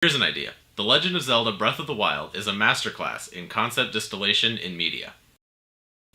Here's an idea. The Legend of Zelda Breath of the Wild is a masterclass in concept distillation in media.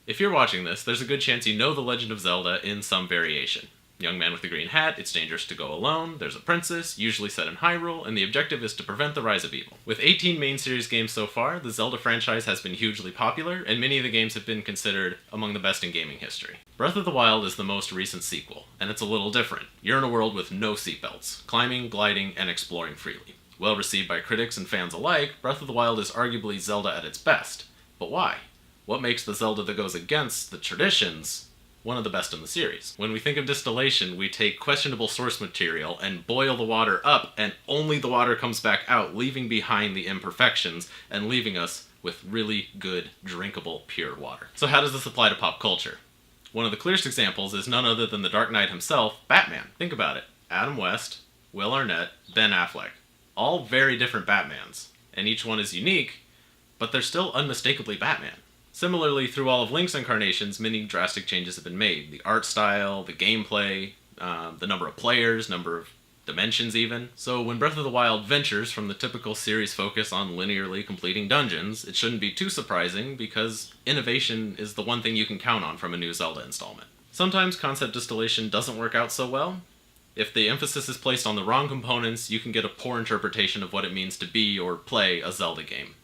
If you're watching this, there's a good chance you know The Legend of Zelda in some variation. Young man with the green hat, it's dangerous to go alone, there's a princess, usually set in Hyrule, and the objective is to prevent the rise of evil. With 18 main series games so far, the Zelda franchise has been hugely popular, and many of the games have been considered among the best in gaming history. Breath of the Wild is the most recent sequel, and it's a little different. You're in a world with no seatbelts, climbing, gliding, and exploring freely. Well received by critics and fans alike, Breath of the Wild is arguably Zelda at its best. But why? What makes the Zelda that goes against the traditions one of the best in the series? When we think of distillation, we take questionable source material and boil the water up, and only the water comes back out, leaving behind the imperfections and leaving us with really good, drinkable, pure water. So how does this apply to pop culture? One of the clearest examples is none other than the Dark Knight himself, Batman. Think about it. Adam West, Will Arnett, Ben Affleck. All very different Batmans, and each one is unique, but they're still unmistakably Batman. Similarly, through all of Link's incarnations, many drastic changes have been made. The art style, the gameplay, the number of players, number of dimensions even. So when Breath of the Wild ventures from the typical series focus on linearly completing dungeons, it shouldn't be too surprising because innovation is the one thing you can count on from a new Zelda installment. Sometimes concept distillation doesn't work out so well. If the emphasis is placed on the wrong components, you can get a poor interpretation of what it means to be or play a Zelda game.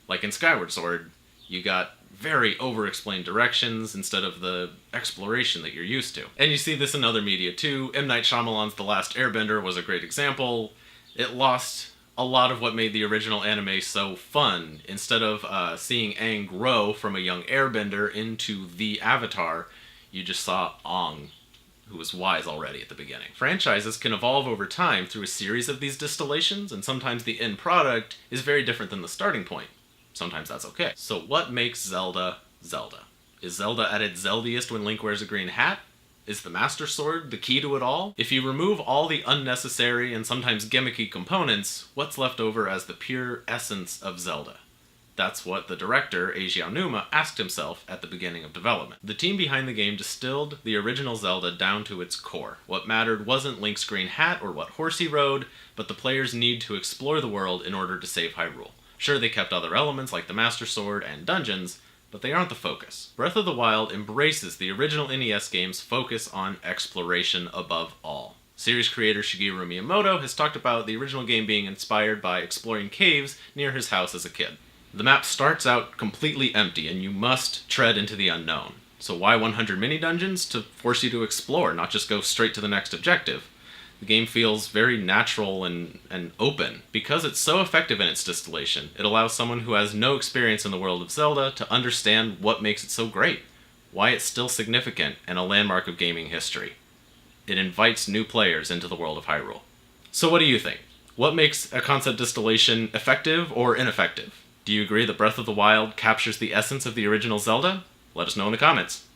Like in Skyward Sword, you got very over-explained directions instead of the exploration that you're used to. And you see this in other media too. M. Night Shyamalan's The Last Airbender was a great example. It lost a lot of what made the original anime so fun. Instead of seeing Aang grow from a young airbender into the Avatar, you just saw Aang, who was wise already at the beginning. Franchises can evolve over time through a series of these distillations, and sometimes the end product is very different than the starting point. Sometimes that's okay. So what makes Zelda Zelda? Is Zelda at its Zeldiest when Link wears a green hat? Is the Master Sword the key to it all? If you remove all the unnecessary and sometimes gimmicky components, what's left over as the pure essence of Zelda? That's what the director, Eiji Aonuma, asked himself at the beginning of development. The team behind the game distilled the original Zelda down to its core. What mattered wasn't Link's green hat or what horse he rode, but the player's need to explore the world in order to save Hyrule. Sure, they kept other elements like the Master Sword and dungeons, but they aren't the focus. Breath of the Wild embraces the original NES game's focus on exploration above all. Series creator Shigeru Miyamoto has talked about the original game being inspired by exploring caves near his house as a kid. The map starts out completely empty, and you must tread into the unknown. So why 100 mini-dungeons? To force you to explore, not just go straight to the next objective. The game feels very natural and open. Because it's so effective in its distillation, it allows someone who has no experience in the world of Zelda to understand what makes it so great, why it's still significant and a landmark of gaming history. It invites new players into the world of Hyrule. So what do you think? What makes a concept distillation effective or ineffective? Do you agree that Breath of the Wild captures the essence of the original Zelda? Let us know in the comments.